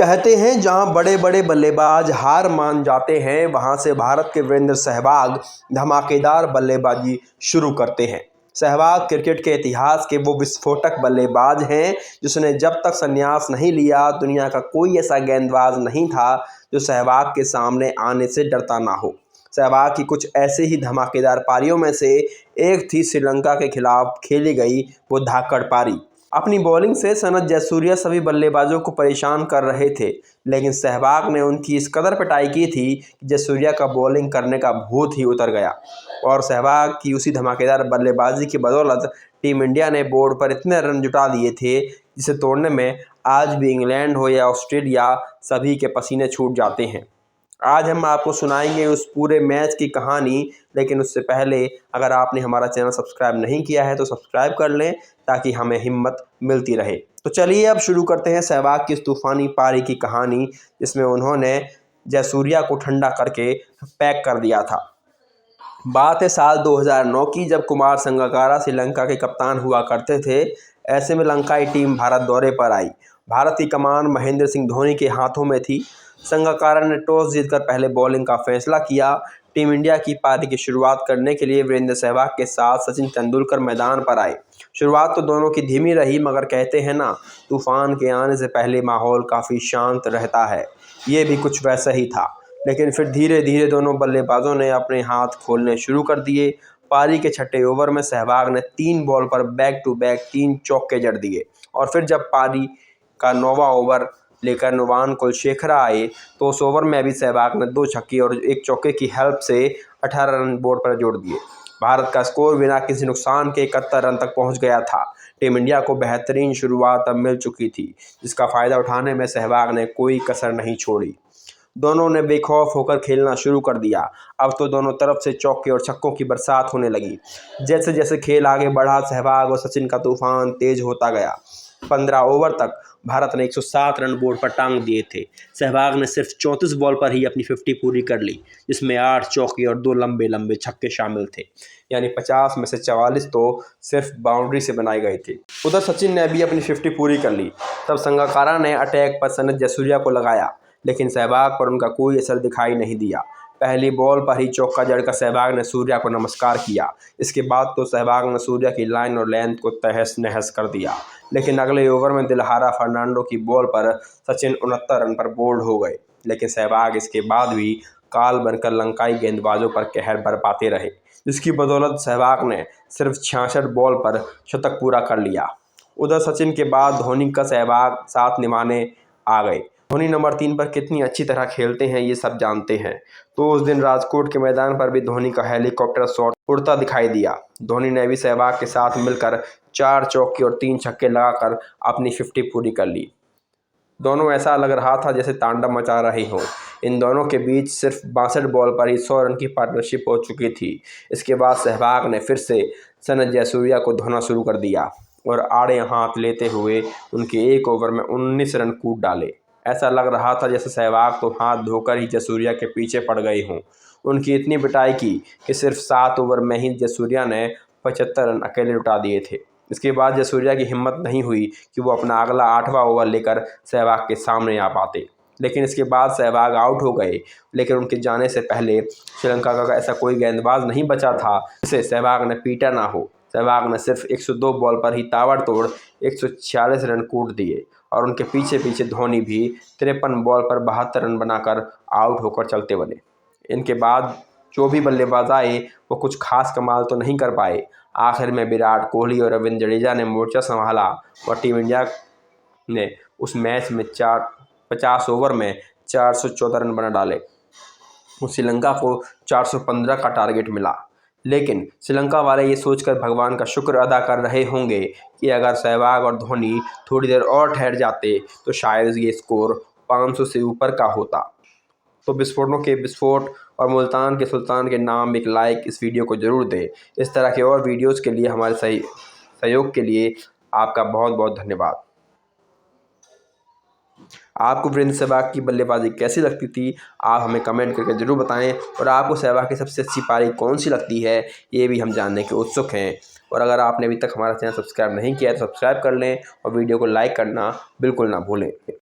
कहते हैं जहां बड़े बड़े बल्लेबाज हार मान जाते हैं, वहां से भारत के वीरेंद्र सहवाग धमाकेदार बल्लेबाजी शुरू करते हैं। सहवाग क्रिकेट के इतिहास के वो विस्फोटक बल्लेबाज हैं जिसने जब तक संन्यास नहीं लिया, दुनिया का कोई ऐसा गेंदबाज नहीं था जो सहवाग के सामने आने से डरता ना हो। सहवाग की कुछ ऐसे ही धमाकेदार पारियों में से एक थी श्रीलंका के खिलाफ खेली गई वो धाकड़ पारी। अपनी बॉलिंग से सनत जयसूर्या सभी बल्लेबाजों को परेशान कर रहे थे, लेकिन सहवाग ने उनकी इस कदर पिटाई की थी कि जयसूर्या का बॉलिंग करने का भूत ही उतर गया। और सहवाग की उसी धमाकेदार बल्लेबाजी की बदौलत टीम इंडिया ने बोर्ड पर इतने रन जुटा दिए थे जिसे तोड़ने में आज भी इंग्लैंड हो या ऑस्ट्रेलिया, सभी के पसीने छूट जाते हैं। आज हम आपको सुनाएंगे उस पूरे मैच की कहानी, लेकिन उससे पहले अगर आपने हमारा चैनल सब्सक्राइब नहीं किया है तो सब्सक्राइब कर लें ताकि हमें हिम्मत मिलती रहे। तो चलिए अब शुरू करते हैं सहवाग की इस तूफानी पारी की कहानी, जिसमें उन्होंने जयसूर्या को ठंडा करके पैक कर दिया था। बात है साल 2009 की, जब कुमार संगकारा श्रीलंका के कप्तान हुआ करते थे। ऐसे में लंकाई टीम भारत दौरे पर आई। भारत की कमान महेंद्र सिंह धोनी के हाथों में थी। संगकारा ने टॉस जीतकर पहले बॉलिंग का फैसला किया। टीम इंडिया की पारी की शुरुआत करने के लिए वीरेंद्र सहवाग के साथ सचिन तेंदुलकर मैदान पर आए। शुरुआत तो दोनों की धीमी रही, मगर कहते हैं ना, तूफान के आने से पहले माहौल काफ़ी शांत रहता है। ये भी कुछ वैसा ही था, लेकिन फिर धीरे धीरे दोनों बल्लेबाजों ने अपने हाथ खोलने शुरू कर दिए। पारी के छठे ओवर में सहवाग ने 3 बॉल पर बैक टू बैक 3 चौके जड़ दिए। और फिर जब पारी का 9वां ओवर लेकर नुवान कुलशेखरा आए तो उस ओवर में भी सहवाग ने 2 छक्के और 1 चौके की हेल्प से 18 रन बोर्ड पर जोड़ दिए। भारत का स्कोर बिना किसी नुकसान के 71 रन तक पहुंच गया था। टीम इंडिया को बेहतरीन शुरुआत अब मिल चुकी थी, जिसका फ़ायदा उठाने में सहवाग ने कोई कसर नहीं छोड़ी। दोनों ने बेखौफ होकर खेलना शुरू कर दिया। अब तो दोनों तरफ से चौके और छक्कों की बरसात होने लगी। जैसे जैसे खेल आगे बढ़ा, सहवाग और सचिन का तूफान तेज होता गया। 15 ओवर तक भारत ने 107 रन बोर्ड पर टांग दिए थे। सहवाग ने सिर्फ 34 बॉल पर ही अपनी 50 पूरी कर ली, जिसमें 8 चौके और 2 लंबे लंबे छक्के शामिल थे। यानी 50 में से 44 तो सिर्फ बाउंड्री से बनाए गए थे। उधर सचिन ने भी अपनी 50 पूरी कर ली। तब संगकारा ने अटैक पर सनत जयसूर्या को लगाया, लेकिन सहवाग पर उनका कोई असर दिखाई नहीं दिया। पहली बॉल पर ही चौका जड़कर सहवाग ने सूर्या को नमस्कार किया। इसके बाद तो सहवाग ने सूर्या की लाइन और लेंथ को तहस नहस कर दिया। लेकिन अगले ओवर में दिलहारा फर्नांडो की बॉल पर सचिन 69 रन पर बोल्ड हो गए। लेकिन सहवाग इसके बाद भी काल बनकर लंकाई गेंदबाजों पर कहर बरपाते रहे, जिसकी बदौलत सहवाग ने सिर्फ 66 बॉल पर शतक पूरा कर लिया। उधर सचिन के बाद धोनी का सहवाग साथ निभाने आ गए। धोनी नंबर 3 पर कितनी अच्छी तरह खेलते हैं ये सब जानते हैं। तो उस दिन राजकोट के मैदान पर भी धोनी का हेलीकॉप्टर शॉट उड़ता दिखाई दिया। धोनी ने भी सहवाग के साथ मिलकर 4 चौके और 3 छक्के लगाकर अपनी 50 पूरी कर ली। दोनों ऐसा लग रहा था जैसे तांडव मचा रहे हों। इन दोनों के बीच सिर्फ 62 बॉल पर ही 100 रन की पार्टनरशिप हो चुकी थी। इसके बाद सहवाग ने फिर से सनत जयसूर्या को धोना शुरू कर दिया और आड़े हाथ लेते हुए उनके एक ओवर में 19 रन कूद डाले। ऐसा लग रहा था जैसे सहवाग तो हाथ धोकर ही जयसूर्या के पीछे पड़ गए हों। उनकी इतनी पिटाई की कि सिर्फ 7 ओवर में ही जयसूर्या ने 75 रन अकेले लुटा दिए थे। इसके बाद जयसूर्या की हिम्मत नहीं हुई कि वो अपना अगला 8वां ओवर लेकर सहवाग के सामने आ पाते। लेकिन इसके बाद सहवाग आउट हो गए। लेकिन उनके जाने से पहले श्रीलंका का ऐसा कोई गेंदबाज नहीं बचा था जिसे सहवाग ने पीटा ना हो। सहवाग ने सिर्फ 102 बॉल पर ही ताबड़तोड़ 146 रन कूट दिए और उनके पीछे पीछे धोनी भी 53 बॉल पर 72 रन बनाकर आउट होकर चलते बने। इनके बाद जो भी बल्लेबाज आए वो कुछ खास कमाल तो नहीं कर पाए। आखिर में विराट कोहली और रविंद्र जडेजा ने मोर्चा संभाला और टीम इंडिया ने उस मैच में 50 ओवर में 414 रन बना डाले। श्रीलंका को 415 का टारगेट मिला। लेकिन श्रीलंका वाले ये सोचकर भगवान का शुक्र अदा कर रहे होंगे कि अगर सहवाग और धोनी थोड़ी देर और ठहर जाते तो शायद ये स्कोर 500 से ऊपर का होता। तो विस्फोटों के विस्फोट और मुल्तान के सुल्तान के नाम एक लाइक इस वीडियो को ज़रूर दें। इस तरह के और वीडियोज़ के लिए हमारे सहयोग के लिए आपका बहुत बहुत धन्यवाद। आपको वीरेंद्र सहवाग की बल्लेबाजी कैसी लगती थी, आप हमें कमेंट करके ज़रूर बताएं। और आपको सहवाग की सबसे अच्छी पारी कौन सी लगती है, ये भी हम जानने के उत्सुक हैं। और अगर आपने अभी तक हमारा चैनल सब्सक्राइब नहीं किया है तो सब्सक्राइब कर लें और वीडियो को लाइक करना बिल्कुल ना भूलें।